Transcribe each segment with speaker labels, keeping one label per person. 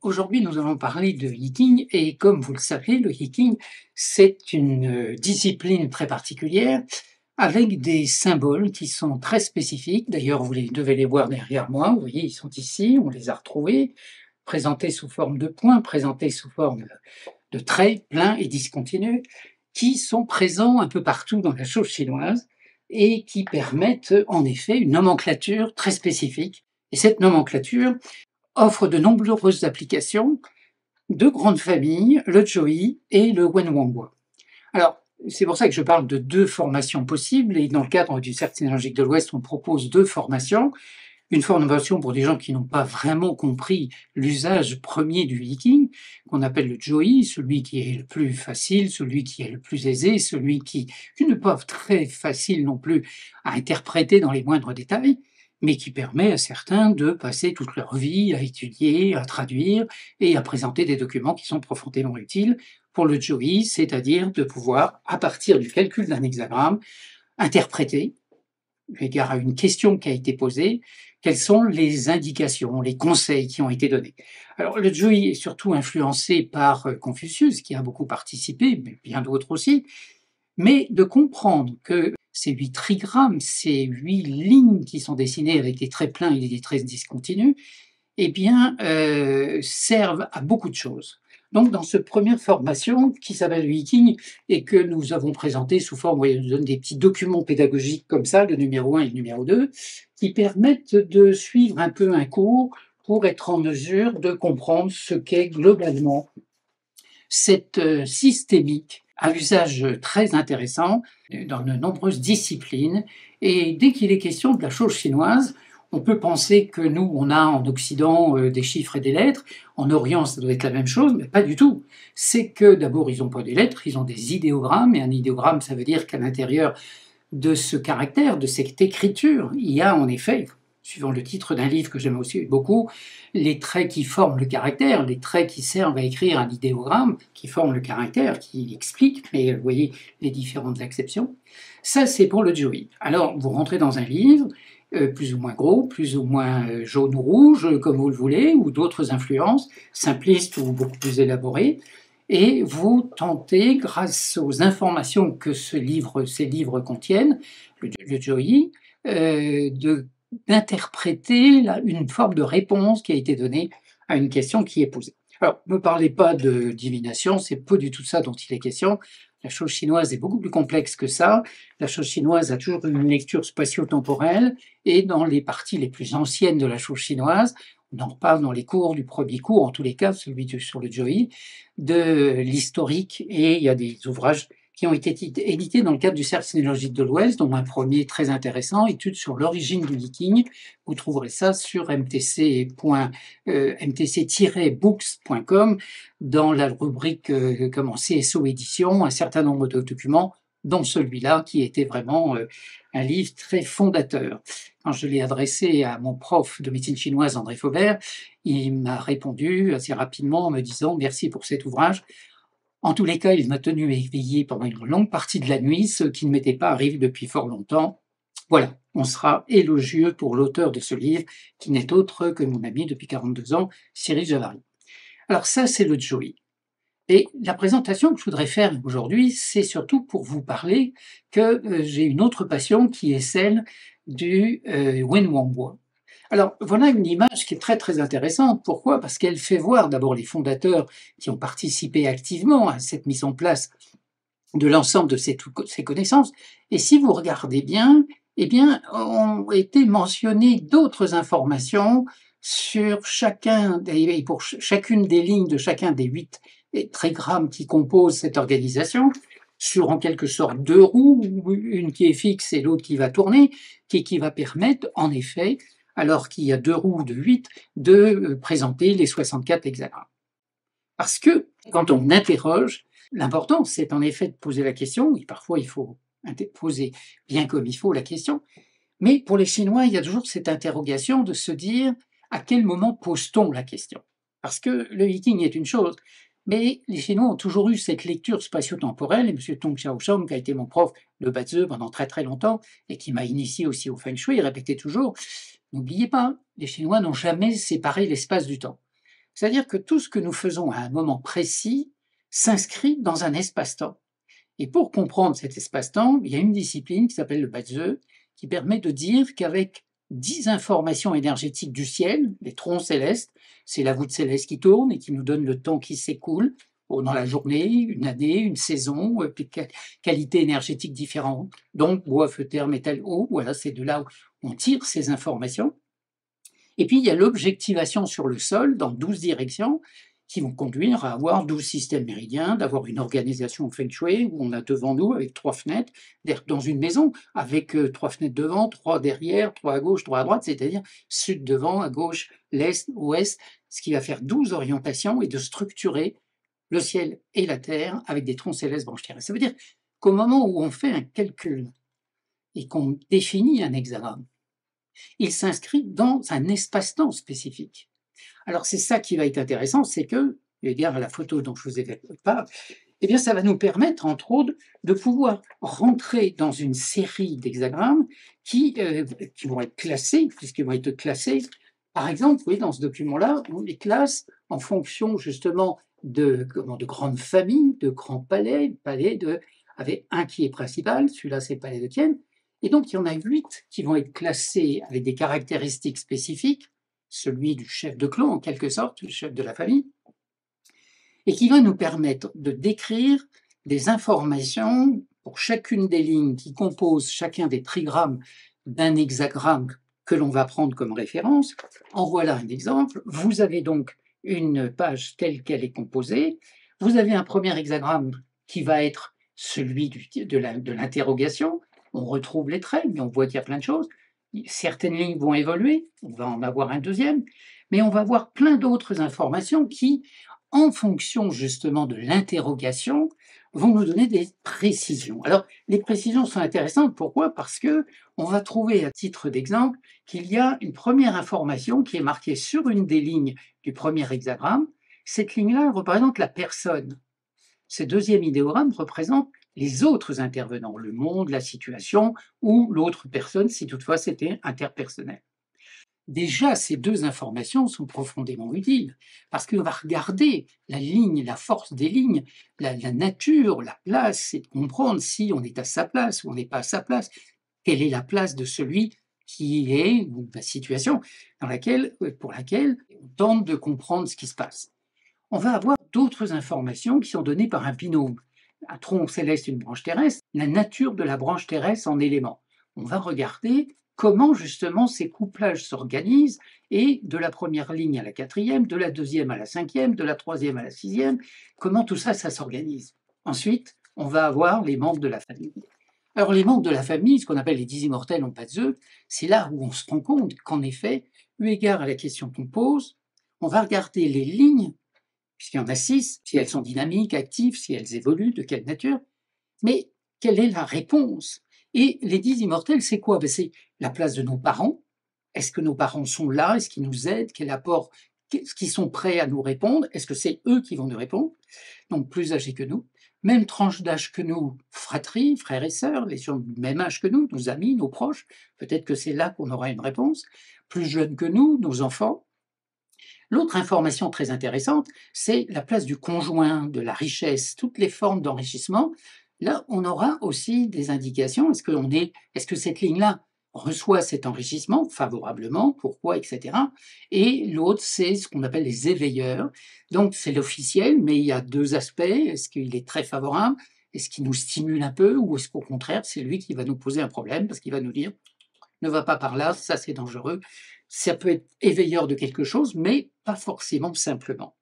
Speaker 1: Aujourd'hui, nous allons parler de Yiking et comme vous le savez, le Yiking, c'est une discipline très particulière avec des symboles qui sont très spécifiques. D'ailleurs, vous devez les voir derrière moi. Vous voyez, ils sont ici, on les a retrouvés, présentés sous forme de points, présentés sous forme de traits pleins et discontinus, qui sont présents un peu partout dans la chose chinoise et qui permettent en effet une nomenclature très spécifique. Et cette nomenclature offre de nombreuses applications, deux grandes familles, le Zhouyi et le Wenhuanguo. Alors, c'est pour ça que je parle de deux formations possibles, et dans le cadre du Cercle synergique de l'Ouest, on propose deux formations. Une formation pour des gens qui n'ont pas vraiment compris l'usage premier du Yiking, qu'on appelle le Zhouyi, celui qui est le plus facile, celui qui est le plus aisé, celui qui n'est pas très facile non plus à interpréter dans les moindres détails, mais qui permet à certains de passer toute leur vie à étudier, à traduire et à présenter des documents qui sont profondément utiles pour le Zhouyi, c'est-à-dire de pouvoir, à partir du calcul d'un hexagramme, interpréter, égard à une question qui a été posée, quelles sont les indications, les conseils qui ont été donnés. Alors, le Zhouyi est surtout influencé par Confucius, qui a beaucoup participé, mais bien d'autres aussi, mais de comprendre que ces 8 trigrammes, ces 8 lignes qui sont dessinées avec des traits pleins et des traits discontinus, eh bien, servent à beaucoup de choses. Donc, dans cette première formation qui s'appelle Yiking et que nous avons présenté sous forme, vous nous donne des petits documents pédagogiques comme ça, le numéro 1 et le numéro 2, qui permettent de suivre un peu un cours pour être en mesure de comprendre ce qu'est globalement cette systémique à usage très intéressant dans de nombreuses disciplines. Et dès qu'il est question de la chose chinoise, on peut penser que nous, on a en Occident des chiffres et des lettres. En Orient, ça doit être la même chose, mais pas du tout. C'est que d'abord, ils n'ont pas des lettres, ils ont des idéogrammes. Et un idéogramme, ça veut dire qu'à l'intérieur de ce caractère, de cette écriture, il y a en effet, suivant le titre d'un livre que j'aime aussi beaucoup, les traits qui forment le caractère, les traits qui servent à écrire un idéogramme, qui forment le caractère, qui expliquent, mais vous voyez les différentes acceptions. Ça, c'est pour le Zhouyi. Alors, vous rentrez dans un livre, plus ou moins gros, plus ou moins jaune ou rouge, comme vous le voulez, ou d'autres influences, simplistes ou beaucoup plus élaborées, et vous tentez, grâce aux informations que ces livres contiennent, le Zhouyi, d'interpréter une forme de réponse qui a été donnée à une question qui est posée. Alors, ne me parlez pas de divination, c'est pas du tout ça dont il est question. La chose chinoise est beaucoup plus complexe que ça. La chose chinoise a toujours une lecture spatio-temporelle et dans les parties les plus anciennes de la chose chinoise, on en reparle dans les cours du premier cours, en tous les cas, celui sur le Zhouyi, de l'historique, et il y a des ouvrages qui ont été édités dans le cadre du Cercle synergique de l'Ouest, dont un premier très intéressant, Études sur l'origine du Yiking. Vous trouverez ça sur mtc-books.com dans la rubrique CSO édition, un certain nombre de documents, dont celui-là qui était vraiment un livre très fondateur. Quand je l'ai adressé à mon prof de médecine chinoise, André Faubert, il m'a répondu assez rapidement en me disant « Merci pour cet ouvrage ». En tous les cas, il m'a tenu éveillé pendant une longue partie de la nuit, ce qui ne m'était pas arrivé depuis fort longtemps. Voilà, on sera élogieux pour l'auteur de ce livre, qui n'est autre que mon ami depuis 42 ans, Cyril Javary. Alors ça, c'est le Zhouyi. Et la présentation que je voudrais faire aujourd'hui, c'est surtout pour vous parler que j'ai une autre passion qui est celle du Wenhuanguo. Alors voilà une image qui est très très intéressante. Pourquoi? Parce qu'elle fait voir d'abord les fondateurs qui ont participé activement à cette mise en place de l'ensemble de ces connaissances. Et si vous regardez bien, eh bien, ont été mentionnées d'autres informations sur pour chacune des lignes de chacun des 8 trigrammes qui composent cette organisation, sur en quelque sorte 2 roues, une qui est fixe et l'autre qui va tourner, qui va permettre en effet, alors qu'il y a 2 roues de 8, de présenter les 64 hexagrammes. Parce que quand on interroge, l'important c'est en effet de poser la question, et parfois il faut poser bien comme il faut la question, mais pour les Chinois, il y a toujours cette interrogation de se dire à quel moment pose-t-on la question? Parce que le Yiking est une chose, mais les Chinois ont toujours eu cette lecture spatio-temporelle, et M. Tong Xiaosheng, qui a été mon prof de Bazhou pendant très très longtemps, et qui m'a initié aussi au Feng Shui, répétait toujours, n'oubliez pas, les Chinois n'ont jamais séparé l'espace du temps. C'est-à-dire que tout ce que nous faisons à un moment précis s'inscrit dans un espace-temps. Et pour comprendre cet espace-temps, il y a une discipline qui s'appelle le Batzeu, qui permet de dire qu'avec 10 informations énergétiques du ciel, les troncs célestes, c'est la voûte céleste qui tourne et qui nous donne le temps qui s'écoule dans la journée, une année, une saison, qualité énergétique différente. Donc, bois, feu, terre, métal, eau, voilà, c'est de là où on tire ces informations. Et puis, il y a l'objectivation sur le sol dans 12 directions qui vont conduire à avoir 12 systèmes méridiens, d'avoir une organisation feng shui où on a devant nous avec 3 fenêtres, dans une maison avec 3 fenêtres devant, 3 derrière, 3 à gauche, 3 à droite, c'est-à-dire sud devant, à gauche, l'est, ouest, ce qui va faire 12 orientations et de structurer le ciel et la terre avec des troncs célestes branches terrestres. Ça veut dire qu'au moment où on fait un calcul et qu'on définit un hexagramme, il s'inscrit dans un espace-temps spécifique. Alors c'est ça qui va être intéressant, c'est que, eu égard à la photo dont je vous ai fait part, eh bien ça va nous permettre, entre autres, de pouvoir rentrer dans une série d'hexagrammes qui vont être classés, puisqu'ils vont être classés. Par exemple, vous voyez, dans ce document-là, on les classe en fonction justement de grandes familles, de grands palais, avec un qui est principal, celui-là c'est le palais de Thiene, et donc il y en a 8 qui vont être classés avec des caractéristiques spécifiques, celui du chef de clan en quelque sorte, le chef de la famille, et qui va nous permettre de décrire des informations pour chacune des lignes qui composent chacun des trigrammes d'un hexagramme que l'on va prendre comme référence. En voilà un exemple. Vous avez donc une page telle qu'elle est composée. Vous avez un premier hexagramme qui va être celui de l'interrogation. On retrouve les traits, mais on voit qu'il y a plein de choses. Certaines lignes vont évoluer, on va en avoir un deuxième, mais on va avoir plein d'autres informations qui, en fonction justement de l'interrogation, vont nous donner des précisions. Alors, les précisions sont intéressantes. Pourquoi? Parce que on va trouver, à titre d'exemple, qu'il y a une première information qui est marquée sur une des lignes du premier hexagramme. Cette ligne-là représente la personne. Ce deuxième idéogramme représente les autres intervenants, le monde, la situation ou l'autre personne, si toutefois c'était interpersonnel. Déjà, ces deux informations sont profondément utiles parce qu'on va regarder la ligne, la force des lignes, la nature, la place, c'est de comprendre si on est à sa place ou on n'est pas à sa place. Quelle est la place de celui qui est, ou la situation pour laquelle on tente de comprendre ce qui se passe. On va avoir d'autres informations qui sont données par un binôme. Un tronc céleste, une branche terrestre, la nature de la branche terrestre en éléments. On va regarder comment justement ces couplages s'organisent et de la première ligne à la quatrième, de la deuxième à la cinquième, de la troisième à la sixième, comment tout ça, ça s'organise. Ensuite, on va avoir les membres de la famille. Alors les membres de la famille, ce qu'on appelle les 10 immortels en Batzeu, c'est là où on se rend compte qu'en effet, eu égard à la question qu'on pose, on va regarder les lignes puisqu'il y en a 6, si elles sont dynamiques, actives, si elles évoluent, de quelle nature. Mais quelle est la réponse? Et les 10 immortels, c'est quoi? C'est la place de nos parents. Est-ce que nos parents sont là? Est-ce qu'ils nous aident? Quel apport? Est-ce qu'ils sont prêts à nous répondre? Est-ce que c'est eux qui vont nous répondre? Donc plus âgés que nous. Même tranche d'âge que nous, fratrie, frères et sœurs, les gens du même âge que nous, nos amis, nos proches. Peut-être que c'est là qu'on aura une réponse. Plus jeunes que nous, nos enfants. L'autre information très intéressante, c'est la place du conjoint, de la richesse, toutes les formes d'enrichissement. Là, on aura aussi des indications. Est-ce que cette ligne-là reçoit cet enrichissement favorablement, pourquoi, etc. Et l'autre, c'est ce qu'on appelle les éveilleurs. Donc, c'est l'officiel, mais il y a deux aspects. Est-ce qu'il est très favorable? Est-ce qu'il nous stimule un peu? Ou est-ce qu'au contraire, c'est lui qui va nous poser un problème parce qu'il va nous dire ne va pas par là, ça c'est dangereux. Ça peut être éveilleur de quelque chose, mais pas forcément simplement.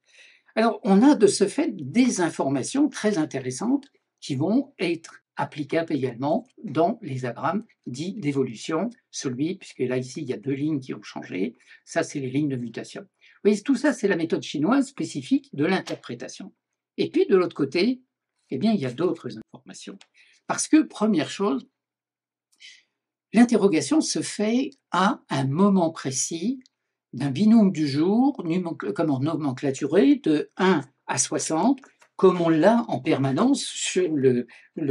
Speaker 1: Alors, on a de ce fait des informations très intéressantes qui vont être applicables également dans les agrammes dits d'évolution, puisque là, ici, il y a deux lignes qui ont changé, ça, c'est les lignes de mutation. Vous voyez, tout ça, c'est la méthode chinoise spécifique de l'interprétation. Et puis, de l'autre côté, eh bien, il y a d'autres informations. Parce que, première chose, l'interrogation se fait à un moment précis d'un binôme du jour, nomenclaturé de 1 à 60, comme on l'a en permanence sur le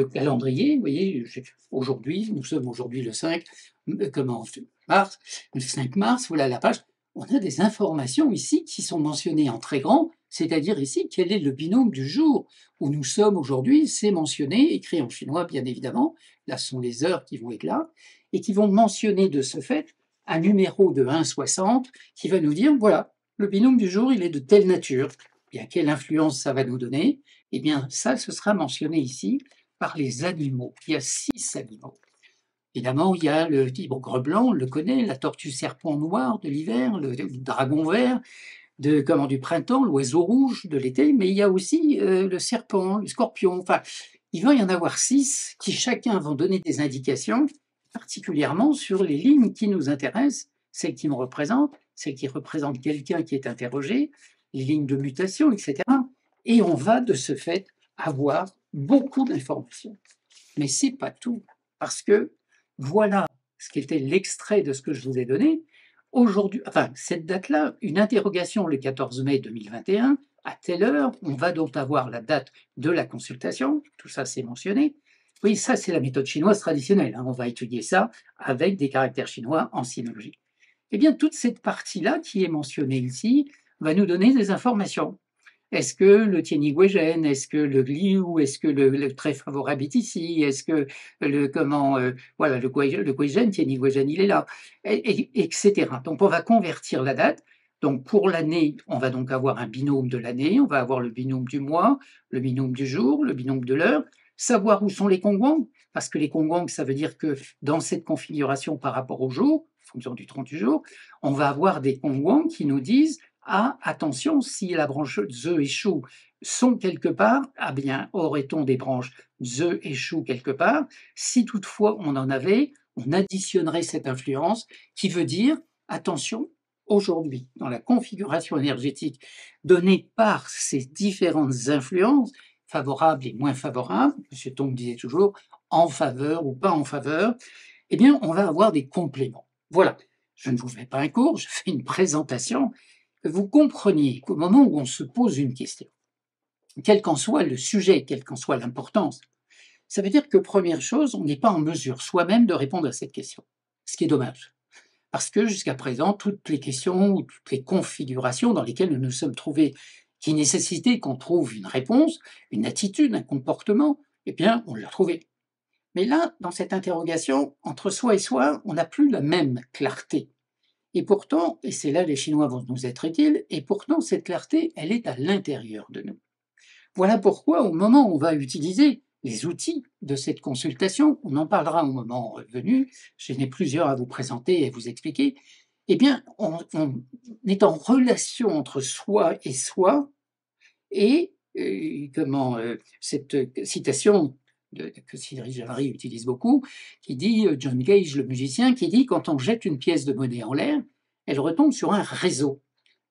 Speaker 1: calendrier. Vous voyez, aujourd'hui, nous sommes aujourd'hui le 5 mars, le 5 mars, voilà la page. on a des informations ici qui sont mentionnées en très grand, c'est-à-dire ici quel est le binôme du jour où nous sommes aujourd'hui, c'est mentionné, écrit en chinois bien évidemment, là ce sont les heures qui vont être là, et qui vont mentionner de ce fait un numéro de 1,60 qui va nous dire, voilà, le binôme du jour, il est de telle nature. Bien, quelle influence ça va nous donner? Eh bien, ça, ce sera mentionné ici par les animaux. Il y a 6 animaux. Évidemment, il y a le tigre blanc, on le connaît, la tortue serpent noir de l'hiver, le dragon vert du printemps, l'oiseau rouge de l'été, mais il y a aussi le serpent, le scorpion. Enfin, il va y en avoir 6 qui chacun vont donner des indications, particulièrement sur les lignes qui nous intéressent, celles qui me représentent, celles qui représentent quelqu'un qui est interrogé, les lignes de mutation, etc. Et on va de ce fait avoir beaucoup d'informations. Mais c'est pas tout, parce que voilà ce qui était l'extrait de ce que je vous ai donné. Aujourd'hui, enfin, cette date-là, une interrogation le 14 mai 2021, à telle heure, on va donc avoir la date de la consultation, tout ça c'est mentionné. Oui, ça c'est la méthode chinoise traditionnelle, hein. On va étudier ça avec des caractères chinois en sinologie. Eh bien, toute cette partie-là qui est mentionnée ici va nous donner des informations. Est-ce que le Tianiguégène, est-ce que le Liu, est-ce que le très favorable est ici, est-ce que voilà, le Guégène, Tianiguégène, il est là, etc. Donc on va convertir la date. Donc pour l'année, on va donc avoir un binôme de l'année, on va avoir le binôme du mois, le binôme du jour, le binôme de l'heure, savoir où sont les Kongwang, parce que les Kongwang, ça veut dire que dans cette configuration par rapport au jour, en fonction du 30 du jour, on va avoir des Kongwang qui nous disent ah, attention, si la branche ze et chou sont quelque part, ah bien, aurait-on des branches ze et chou quelque part? Si toutefois on en avait, on additionnerait cette influence qui veut dire, attention, aujourd'hui, dans la configuration énergétique donnée par ces différentes influences, favorables et moins favorables, M. Tong disait toujours en faveur ou pas en faveur, eh bien, on va avoir des compléments. Voilà. Je ne vous fais pas un cours, je fais une présentation que vous compreniez qu'au moment où on se pose une question, quel qu'en soit le sujet, quelle qu'en soit l'importance, ça veut dire que première chose, on n'est pas en mesure soi-même de répondre à cette question, ce qui est dommage. Parce que jusqu'à présent, toutes les questions ou toutes les configurations dans lesquelles nous nous sommes trouvés, qui nécessitaient qu'on trouve une réponse, une attitude, un comportement, eh bien, on l'a trouvé. Mais là, dans cette interrogation, entre soi et soi, on n'a plus la même clarté. Et pourtant, et c'est là les Chinois vont nous être utiles, et pourtant cette clarté, elle est à l'intérieur de nous. Voilà pourquoi au moment où on va utiliser les outils de cette consultation, on en parlera au moment venu, j'en ai plusieurs à vous présenter et à vous expliquer, eh bien, on est en relation entre soi, et cette citation que Cyril Jarry utilise beaucoup, qui dit, John Gage, le musicien, qui dit quand on jette une pièce de monnaie en l'air, elle retombe sur un réseau.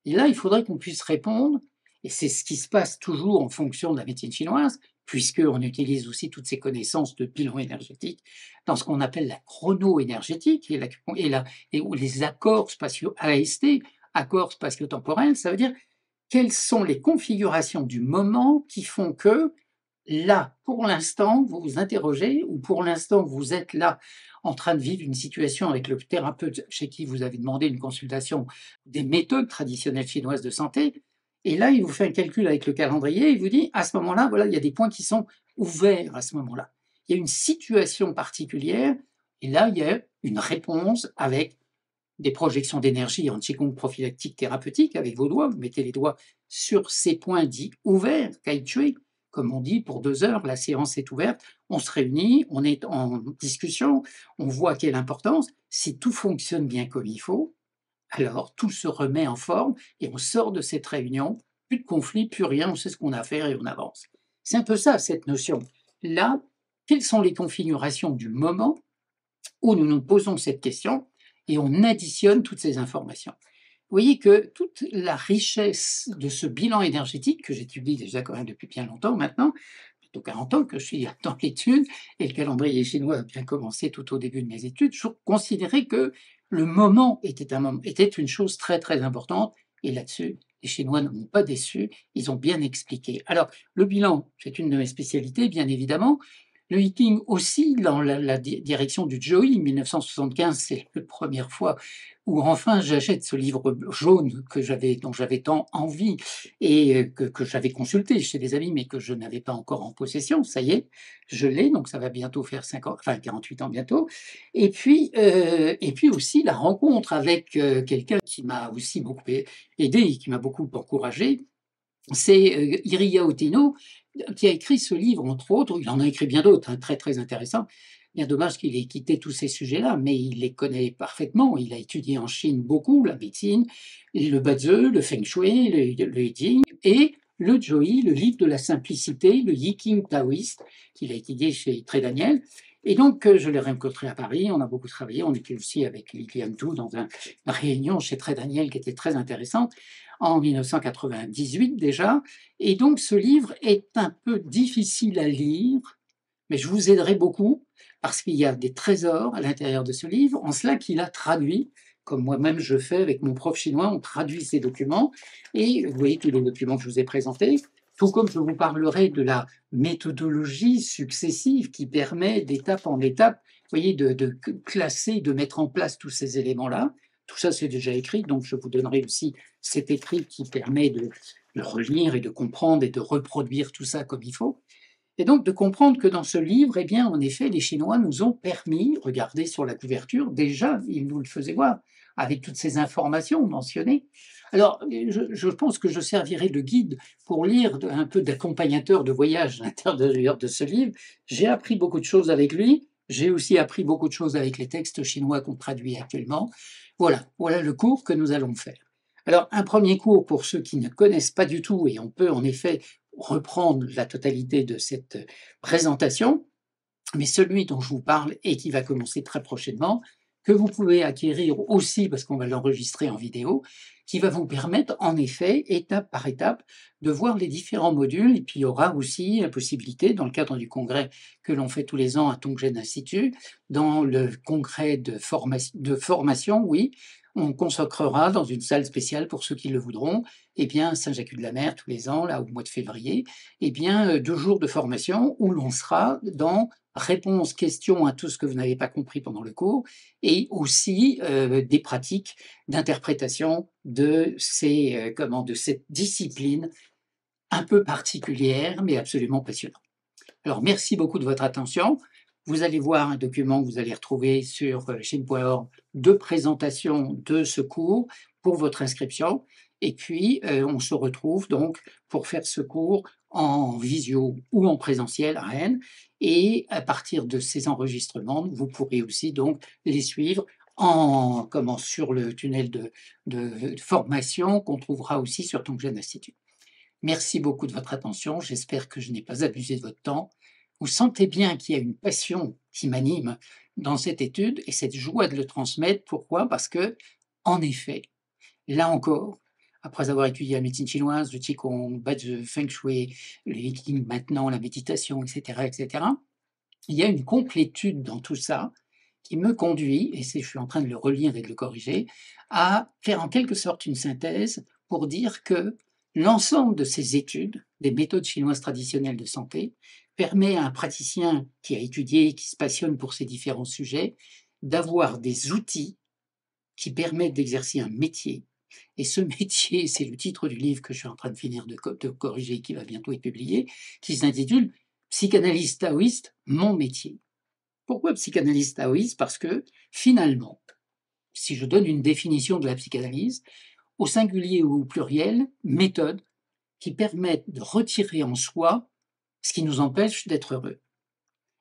Speaker 1: Et là, il faudrait qu'on puisse répondre, et c'est ce qui se passe toujours en fonction de la médecine chinoise, puisqu'on utilise aussi toutes ces connaissances de bilan énergétique dans ce qu'on appelle la chrono-énergétique et où les accords spatio AST, accords spatio-temporels, ça veut dire quelles sont les configurations du moment qui font que là, pour l'instant, vous vous interrogez, ou pour l'instant, vous êtes là en train de vivre une situation avec le thérapeute chez qui vous avez demandé une consultation des méthodes traditionnelles chinoises de santé, et là, il vous fait un calcul avec le calendrier, il vous dit, à ce moment-là, voilà, il y a des points qui sont ouverts à ce moment-là. Il y a une situation particulière, et là, il y a une réponse avec des projections d'énergie en Qigong prophylactique thérapeutique avec vos doigts. Vous mettez les doigts sur ces points dits ouverts, kai chui, comme on dit, pour 2 heures, la séance est ouverte, on se réunit, on est en discussion, on voit quelle importance. Si tout fonctionne bien comme il faut, alors tout se remet en forme et on sort de cette réunion, plus de conflit, plus rien, on sait ce qu'on a à faire et on avance. C'est un peu ça, cette notion. Là, quelles sont les configurations du moment où nous nous posons cette question et on additionne toutes ces informations. Vous voyez que toute la richesse de ce bilan énergétique, que j'étudie déjà quand même depuis bien longtemps maintenant, plutôt 40 ans que je suis dans l'étude, et le calendrier chinois a bien commencé tout au début de mes études, je considérais que le moment était une chose très très importante, et là-dessus, les Chinois ne m'ont pas déçu, ils ont bien expliqué. Alors, le bilan, c'est une de mes spécialités, bien évidemment. Le hiking aussi dans la direction du Joy. 1975, c'est la première fois où enfin j'achète ce livre jaune dont j'avais tant envie et que j'avais consulté chez des amis, mais que je n'avais pas encore en possession. Ça y est, je l'ai, donc ça va bientôt faire 50, enfin 48 ans bientôt. Et puis aussi la rencontre avec quelqu'un qui m'a aussi beaucoup aidé et qui m'a beaucoup encouragé, c'est Iria Otino qui a écrit ce livre, entre autres. Il en a écrit bien d'autres, hein, très très intéressants. Bien dommage qu'il ait quitté tous ces sujets-là, mais il les connaît parfaitement. Il a étudié en Chine beaucoup la médecine, le Bazi, le Feng Shui, le Yijing et le Joyi, le livre de la simplicité, le Yiking taoïste, qu'il a étudié chez Tré Daniel. Et donc, je l'ai rencontré à Paris, on a beaucoup travaillé, on était aussi avec Liliane Tou dans une réunion chez Tré Daniel qui était très intéressante, en 1998 déjà. Et donc, ce livre est un peu difficile à lire, mais je vous aiderai beaucoup parce qu'il y a des trésors à l'intérieur de ce livre, en cela qu'il a traduit, comme moi-même je fais avec mon prof chinois, on traduit ces documents, et vous voyez tous les documents que je vous ai présentés, tout comme je vous parlerai de la méthodologie successive qui permet d'étape en étape, vous voyez, de classer, de mettre en place tous ces éléments-là. Tout ça, c'est déjà écrit, donc je vous donnerai aussi cet écrit qui permet de relire et de comprendre et de reproduire tout ça comme il faut. Et donc de comprendre que dans ce livre, eh bien, en effet, les Chinois nous ont permis, regardez sur la couverture, déjà, ils nous le faisaient voir, avec toutes ces informations mentionnées. Alors, je pense que je servirai de guide pour lire un peu d'accompagnateur de voyage à l'intérieur de ce livre. J'ai appris beaucoup de choses avec lui. J'ai aussi appris beaucoup de choses avec les textes chinois qu'on traduit actuellement. Voilà le cours que nous allons faire. Alors, un premier cours pour ceux qui ne connaissent pas du tout, et on peut en effet reprendre la totalité de cette présentation, mais celui dont je vous parle et qui va commencer très prochainement, que vous pouvez acquérir aussi parce qu'on va l'enregistrer en vidéo, qui va vous permettre en effet, étape par étape, de voir les différents modules. Et puis il y aura aussi la possibilité, dans le cadre du congrès que l'on fait tous les ans à Tongjen Institute, dans le congrès de formation, oui, on consacrera dans une salle spéciale pour ceux qui le voudront, eh bien Saint-Jacques-de-la-Mer tous les ans, là au mois de février, eh bien 2 jours de formation où l'on sera dans réponse, questions à tout ce que vous n'avez pas compris pendant le cours, et aussi des pratiques d'interprétation de de cette discipline un peu particulière, mais absolument passionnante. Alors, merci beaucoup de votre attention. Vous allez voir un document que vous allez retrouver sur chine.org de présentation de ce cours pour votre inscription. Et puis, on se retrouve donc pour faire ce cours en visio ou en présentiel à Rennes. Et à partir de ces enregistrements, vous pourrez aussi donc les suivre sur le tunnel de formation qu'on trouvera aussi sur Tongjen Institute. Merci beaucoup de votre attention. J'espère que je n'ai pas abusé de votre temps. Vous sentez bien qu'il y a une passion qui m'anime dans cette étude et cette joie de le transmettre. Pourquoi? Parce que, en effet, là encore, après avoir étudié la médecine chinoise, le Qigong, le Bazi, Feng Shui, le Yiking maintenant, la méditation, etc., etc., il y a une complétude dans tout ça qui me conduit, et je suis en train de le relire et de le corriger, à faire en quelque sorte une synthèse pour dire que l'ensemble de ces études, des méthodes chinoises traditionnelles de santé, permet à un praticien qui a étudié, qui se passionne pour ces différents sujets, d'avoir des outils qui permettent d'exercer un métier. Et ce métier, c'est le titre du livre que je suis en train de finir de corriger, qui va bientôt être publié, qui s'intitule Psychanalyste taoïste, mon métier. Pourquoi psychanalyste taoïste? Parce que finalement, si je donne une définition de la psychanalyse, au singulier ou au pluriel, méthode qui permettent de retirer en soi ce qui nous empêche d'être heureux.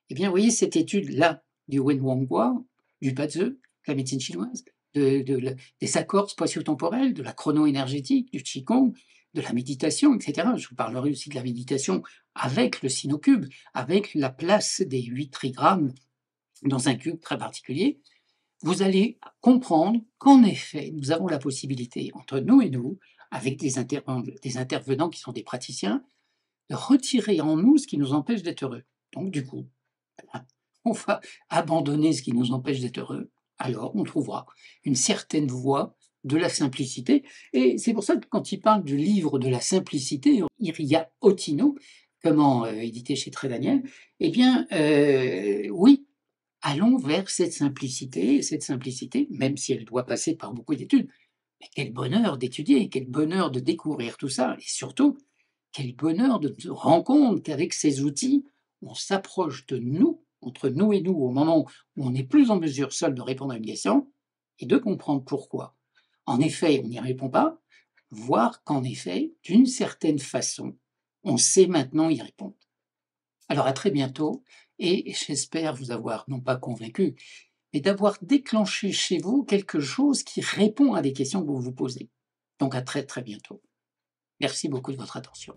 Speaker 1: Eh bien, vous voyez, cette étude-là du Wen Wangguo, du Bazi, de la médecine chinoise, des accords spatio-temporels, de la chrono-énergétique, du Qigong, de la méditation, etc. Je vous parlerai aussi de la méditation avec le Sinocube, avec la place des 8 trigrammes dans un cube très particulier. Vous allez comprendre qu'en effet, nous avons la possibilité, entre nous et nous, avec des intervenants qui sont des praticiens, de retirer en nous ce qui nous empêche d'être heureux. Donc, du coup, on va abandonner ce qui nous empêche d'être heureux. Alors, on trouvera une certaine voie de la simplicité. Et c'est pour ça que quand il parle du livre de la simplicité, Iria Otino comment, édité chez Trait Daniel, eh bien, oui, allons vers cette simplicité et cette simplicité, même si elle doit passer par beaucoup d'études. Mais quel bonheur d'étudier, quel bonheur de découvrir tout ça et surtout, quel bonheur de se rendre compte qu'avec ces outils, on s'approche de nous, entre nous et nous, au moment où on n'est plus en mesure seul de répondre à une question et de comprendre pourquoi. En effet, on n'y répond pas, voire qu'en effet, d'une certaine façon, on sait maintenant y répondre. Alors à très bientôt et j'espère vous avoir non pas convaincu, mais d'avoir déclenché chez vous quelque chose qui répond à des questions que vous vous posez. Donc à très très bientôt. Merci beaucoup de votre attention.